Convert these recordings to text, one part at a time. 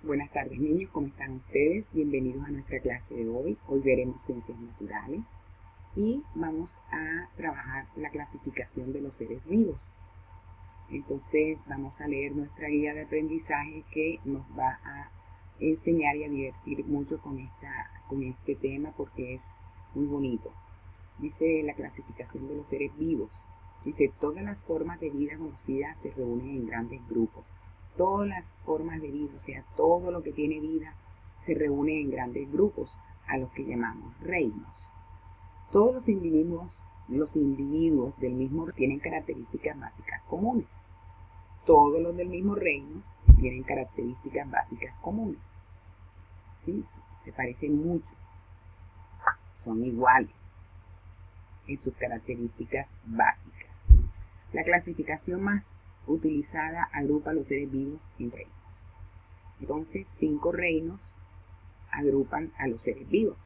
Buenas tardes niños, ¿cómo están ustedes? Bienvenidos a nuestra clase de hoy. Hoy veremos ciencias naturales y vamos a trabajar la clasificación de los seres vivos. Entonces vamos a leer nuestra guía de aprendizaje que nos va a enseñar y a divertir mucho con este tema porque es muy bonito. Dice la clasificación de los seres vivos. Dice, todas las formas de vida conocidas se reúnen en grandes grupos. Todas las formas de vida, o sea, todo lo que tiene vida, se reúne en grandes grupos, a los que llamamos reinos. Todos los individuos del mismo tienen características básicas comunes. Todos los del mismo reino tienen características básicas comunes. ¿Sí? Se parecen mucho. Son iguales en sus características básicas. La clasificación más utilizada agrupa a los seres vivos en reinos. Entonces, 5 reinos agrupan a los seres vivos.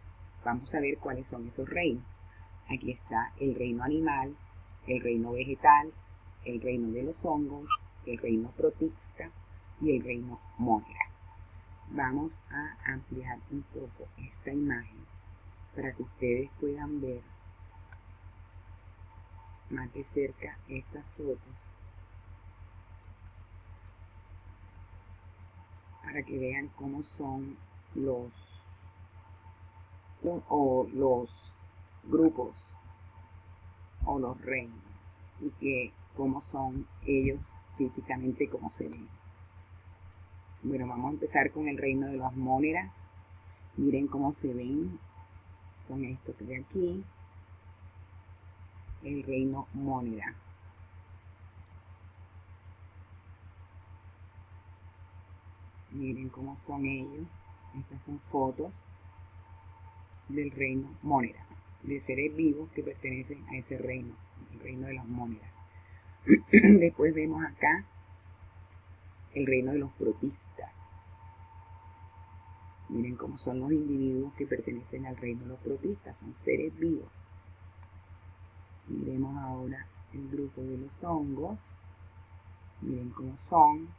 Vamos a ver cuáles son esos reinos. Aquí está el reino animal, el reino vegetal, el reino de los hongos, el reino protista y el reino mónera. Vamos a ampliar un poco esta imagen para que ustedes puedan ver más de cerca estas fotos, para que vean cómo son los grupos o los reinos y cómo son ellos físicamente, cómo se ven. Bueno, vamos a empezar con el reino de las móneras. Miren cómo se ven. Son estos de aquí. El reino mónera. Miren cómo son ellos. Estas son fotos del reino mónera, de seres vivos que pertenecen a ese reino, el reino de las móneras. Después vemos acá el reino de los protistas. Miren cómo son los individuos que pertenecen al reino de los protistas, son seres vivos. Miremos ahora el grupo de los hongos. Miren cómo son.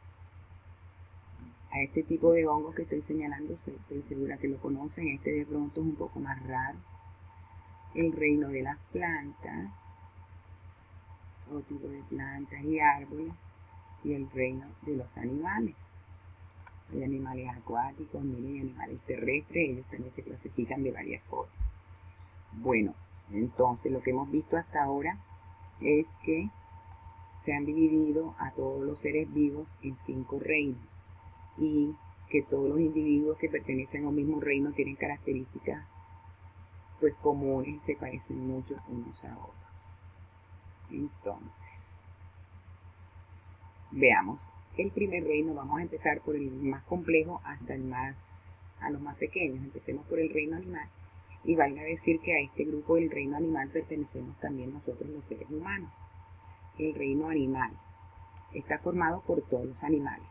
A este tipo de hongos que estoy señalando, estoy segura que lo conocen. Este de pronto es un poco más raro. El reino de las plantas, todo tipo de plantas y árboles. Y el reino de los animales. Hay animales acuáticos, miren, animales terrestres, ellos también se clasifican de varias formas. Bueno, entonces lo que hemos visto hasta ahora es que se han dividido a todos los seres vivos en 5 reinos y que todos los individuos que pertenecen a un mismo reino tienen características pues comunes y se parecen mucho unos a otros. Entonces, veamos el primer reino. Vamos a empezar por el más complejo hasta a los más pequeños. Empecemos por el reino animal. Y valga decir que a este grupo del reino animal pertenecemos también nosotros los seres humanos. El reino animal está formado por todos los animales.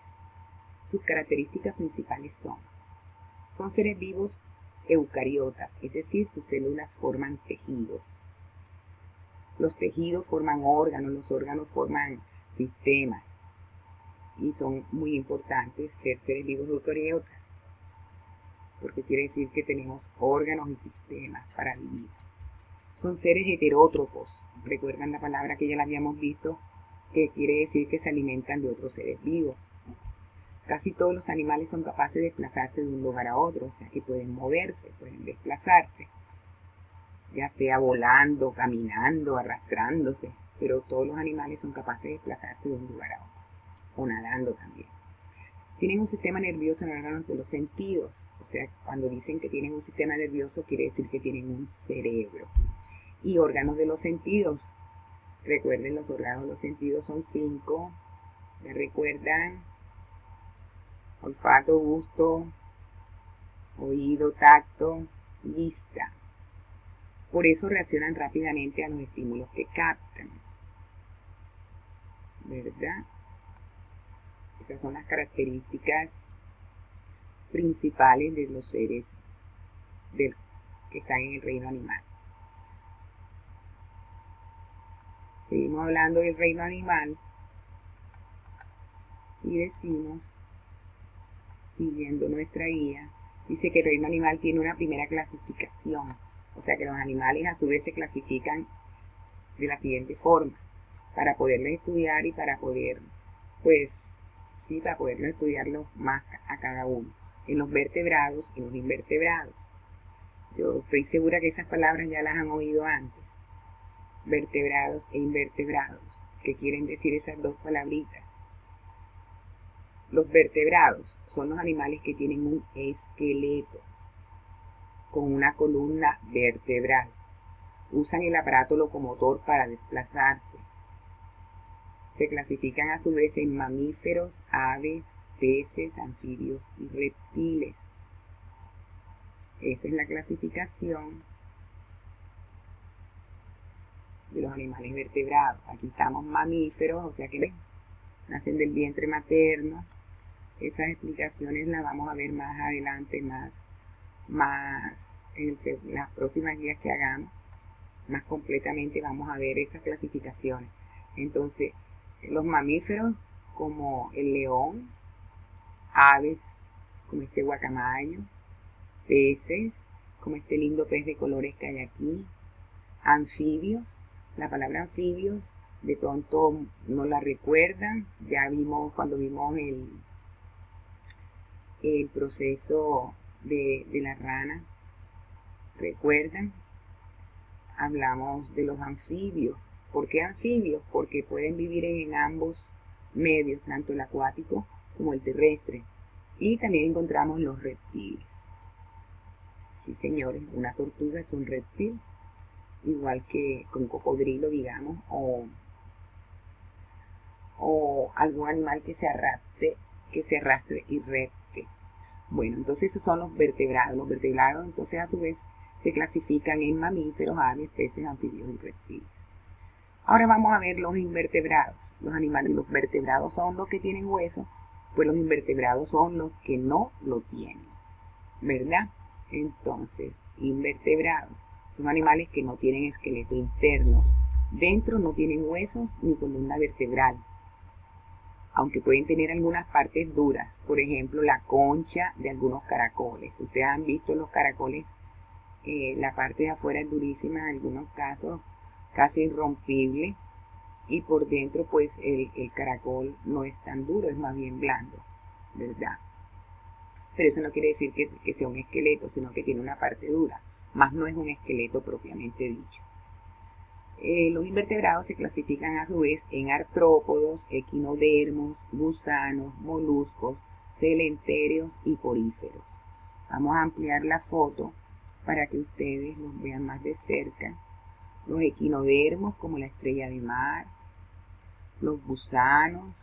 Sus características principales son seres vivos eucariotas, es decir, sus células forman tejidos. Los tejidos forman órganos, los órganos forman sistemas. Y son muy importantes ser seres vivos eucariotas, porque quiere decir que tenemos órganos y sistemas para vivir. Son seres heterótrofos. ¿Recuerdan la palabra que ya la habíamos visto? Que quiere decir que se alimentan de otros seres vivos. Casi todos los animales son capaces de desplazarse de un lugar a otro, o sea que pueden moverse, pueden desplazarse, ya sea volando, caminando, arrastrándose, pero todos los animales son capaces de desplazarse de un lugar a otro, o nadando también. Tienen un sistema nervioso en órganos de los sentidos, o sea, cuando dicen que tienen un sistema nervioso quiere decir que tienen un cerebro. Y órganos de los sentidos, recuerden, los órganos de los sentidos son 5, ¿me recuerdan? Olfato, gusto, oído, tacto, vista. Por eso reaccionan rápidamente a los estímulos que captan, ¿verdad? Esas son las características principales de los seres que están en el reino animal. Seguimos hablando del reino animal y decimos siguiendo nuestra guía, dice que el reino animal tiene una primera clasificación. O sea que los animales a su vez se clasifican de la siguiente forma, para poderlos estudiar y para poder, pues, sí, para poderlos estudiarlos más a cada uno. En los vertebrados y los invertebrados. Yo estoy segura que esas palabras ya las han oído antes. Vertebrados e invertebrados. ¿Qué quieren decir esas dos palabritas? Los vertebrados son los animales que tienen un esqueleto con una columna vertebral. Usan el aparato locomotor para desplazarse. Se clasifican a su vez en mamíferos, aves, peces, anfibios y reptiles. Esa es la clasificación de los animales vertebrados. Aquí estamos mamíferos, o sea que nacen del vientre materno. Esas explicaciones las vamos a ver más adelante, más en las próximas guías que hagamos. Más completamente vamos a ver esas clasificaciones. Entonces, los mamíferos como el león, aves como este guacamayo, peces como este lindo pez de colores que hay aquí, anfibios. La palabra anfibios de pronto no la recuerdan, ya vimos cuando vimos el proceso de la rana, ¿recuerdan? Hablamos de los anfibios. ¿Por qué anfibios? Porque pueden vivir en ambos medios, tanto el acuático como el terrestre. Y también encontramos los reptiles. Sí, señores, una tortuga es un reptil, igual que un cocodrilo, digamos, o algún animal que se arrastre y repte. Bueno, entonces esos son los vertebrados. Los vertebrados, entonces, a su vez, se clasifican en mamíferos, aves, peces, anfibios y reptiles. Ahora vamos a ver los invertebrados. Los animales, los vertebrados son los que tienen hueso, pues los invertebrados son los que no lo tienen, ¿verdad? Entonces, invertebrados son animales que no tienen esqueleto interno. Dentro no tienen huesos ni columna vertebral, aunque pueden tener algunas partes duras. Por ejemplo, la concha de algunos caracoles. Ustedes han visto los caracoles, la parte de afuera es durísima, en algunos casos casi irrompible, y por dentro pues el caracol no es tan duro, es más bien blando, ¿verdad? Pero eso no quiere decir que sea un esqueleto, sino que tiene una parte dura, más no es un esqueleto propiamente dicho. Los invertebrados se clasifican a su vez en artrópodos, equinodermos, gusanos, moluscos, celentéreos y poríferos. Vamos a ampliar la foto para que ustedes los vean más de cerca. Los equinodermos como la estrella de mar, los gusanos,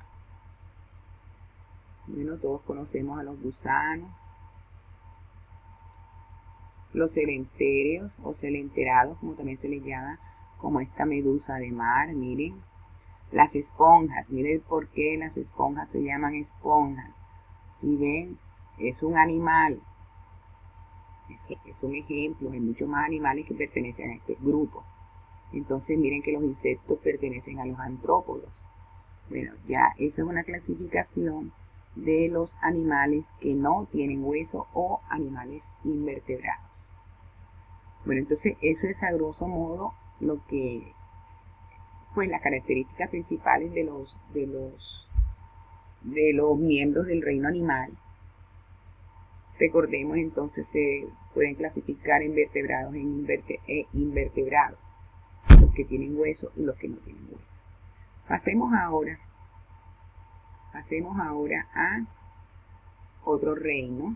bueno, todos conocemos a los gusanos, los celentéreos o celenterados, como también se les llama, como esta medusa de mar, miren, las esponjas, miren por qué las esponjas se llaman esponjas, y ven, es un animal, es un ejemplo, hay muchos más animales que pertenecen a este grupo. Entonces miren que los insectos pertenecen a los artrópodos. Bueno, ya esa es una clasificación de los animales que no tienen hueso o animales invertebrados. Bueno, entonces eso es a grosso modo lo que, pues las características principales de los miembros del reino animal. Recordemos entonces se pueden clasificar en vertebrados e invertebrados, los que tienen hueso y los que no tienen hueso. Pasemos ahora a otro reino,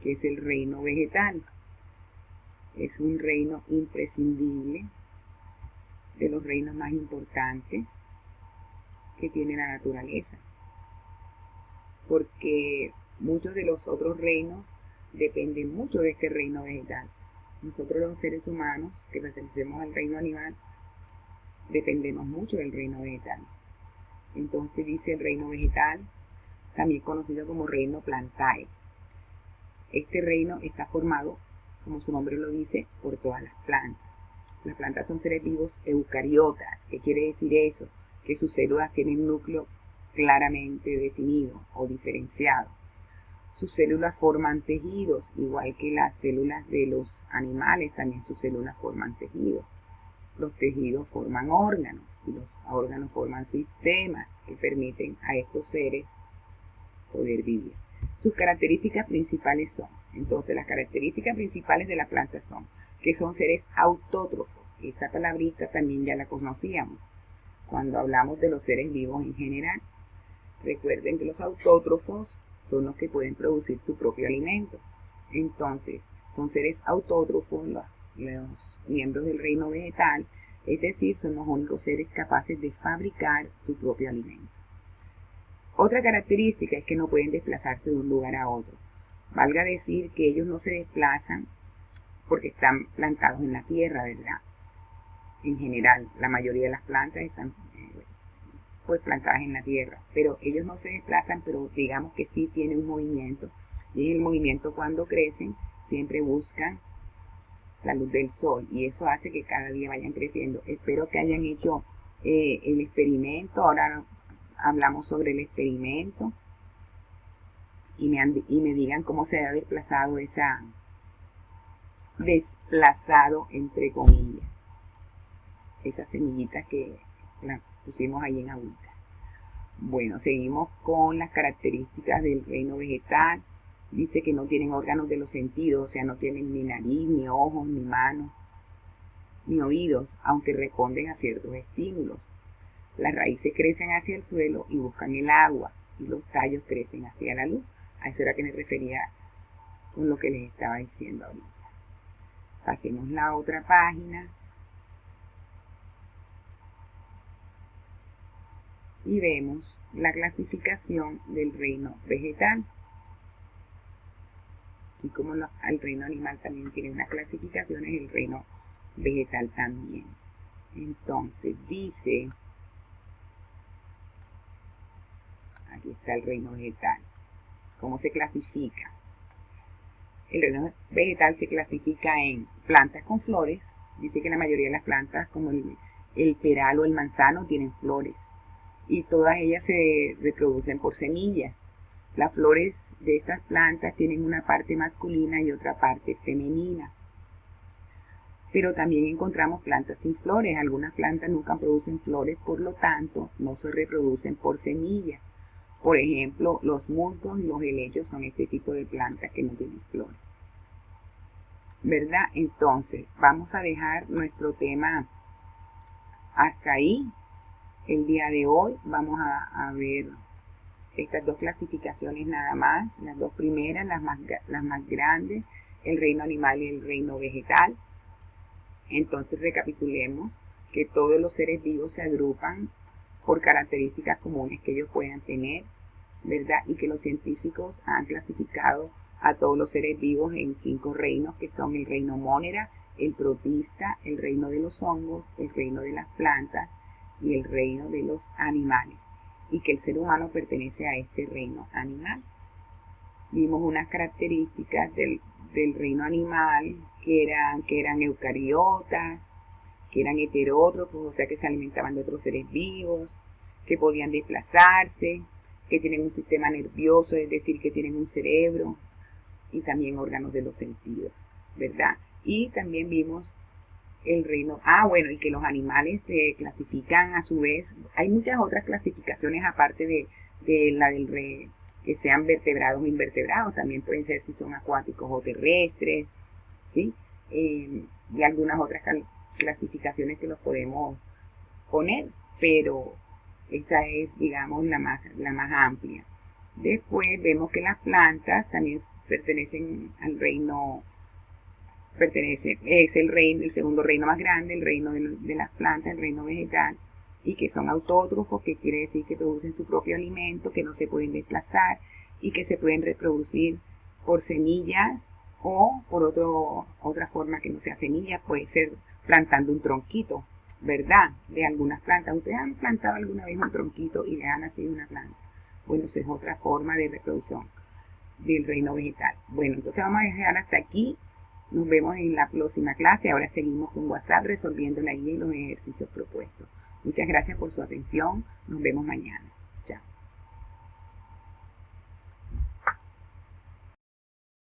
que es el reino vegetal. Es un reino imprescindible, de los reinos más importantes que tiene la naturaleza, porque muchos de los otros reinos dependen mucho de este reino vegetal. Nosotros los seres humanos que pertenecemos al reino animal dependemos mucho del reino vegetal. Entonces dice el reino vegetal, también conocido como reino plantae. Este reino está formado, como su nombre lo dice, por todas las plantas. Las plantas son seres vivos eucariotas. ¿Qué quiere decir eso? Que sus células tienen núcleo claramente definido o diferenciado. Sus células forman tejidos, igual que las células de los animales, también sus células forman tejidos. Los tejidos forman órganos y los órganos forman sistemas que permiten a estos seres poder vivir. Sus características principales son, entonces las características principales de la planta son que son seres autótrofos. Esa palabrita también ya la conocíamos cuando hablamos de los seres vivos en general. Recuerden que los autótrofos son los que pueden producir su propio alimento. Entonces, son seres autótrofos los miembros del reino vegetal, es decir, son los únicos seres capaces de fabricar su propio alimento. Otra característica es que no pueden desplazarse de un lugar a otro. Valga decir que ellos no se desplazan porque están plantados en la tierra, ¿verdad? En general, la mayoría de las plantas están pues plantadas en la tierra, pero ellos no se desplazan, pero digamos que sí tienen un movimiento, y en el movimiento cuando crecen siempre buscan la luz del sol, y eso hace que cada día vayan creciendo. Espero que hayan hecho el experimento. Ahora hablamos sobre el experimento y me digan cómo se ha desplazado entre comillas, esas semillitas que las pusimos ahí en agüita. Bueno, seguimos con las características del reino vegetal. Dice que no tienen órganos de los sentidos, o sea, no tienen ni nariz, ni ojos, ni manos, ni oídos, aunque responden a ciertos estímulos. Las raíces crecen hacia el suelo y buscan el agua, y los tallos crecen hacia la luz. A eso era que me refería con lo que les estaba diciendo ahorita. Pasemos la otra página. Y vemos la clasificación del reino vegetal. Y como el reino animal también tiene unas clasificaciones, el reino vegetal también. Entonces dice, aquí está el reino vegetal. ¿Cómo se clasifica? El reino vegetal se clasifica en plantas con flores. Dice que la mayoría de las plantas, como el peral o el manzano, tienen flores. Y todas ellas se reproducen por semillas. Las flores de estas plantas tienen una parte masculina y otra parte femenina. Pero también encontramos plantas sin flores. Algunas plantas nunca producen flores, por lo tanto, no se reproducen por semillas. Por ejemplo, los musgos y los helechos son este tipo de plantas que no tienen flores. ¿Verdad? Entonces, vamos a dejar nuestro tema hasta ahí. El día de hoy vamos a ver estas dos clasificaciones nada más, las dos primeras, las más grandes, el reino animal y el reino vegetal. Entonces recapitulemos que todos los seres vivos se agrupan por características comunes que ellos puedan tener, ¿verdad? Y que los científicos han clasificado a todos los seres vivos en 5 reinos, que son el reino monera, el protista, el reino de los hongos, el reino de las plantas y el reino de los animales, y que el ser humano pertenece a este reino animal. Vimos unas características del reino animal que eran eucariotas, que eran heterótrofos, o sea que se alimentaban de otros seres vivos, que podían desplazarse, que tienen un sistema nervioso, es decir, que tienen un cerebro y también órganos de los sentidos, ¿verdad? Y también vimos el reino, y que los animales se clasifican a su vez. Hay muchas otras clasificaciones aparte de la del que sean vertebrados o invertebrados, también pueden ser si son acuáticos o terrestres, ¿sí? Y algunas otras clasificaciones que los podemos poner, pero esa es, digamos, la más amplia. Después vemos que las plantas también pertenecen al reino, es el segundo reino más grande, el reino de las plantas, el reino vegetal, y que son autótrofos, que quiere decir que producen su propio alimento, que no se pueden desplazar y que se pueden reproducir por semillas o por otra forma que no sea semilla, puede ser plantando un tronquito, ¿verdad? De algunas plantas. ¿Ustedes han plantado alguna vez un tronquito y le ha nacido una planta? Bueno, esa es otra forma de reproducción del reino vegetal. Bueno, entonces vamos a dejar hasta aquí. Nos vemos en la próxima clase. Ahora seguimos con WhatsApp resolviendo la guía y los ejercicios propuestos. Muchas gracias por su atención. Nos vemos mañana.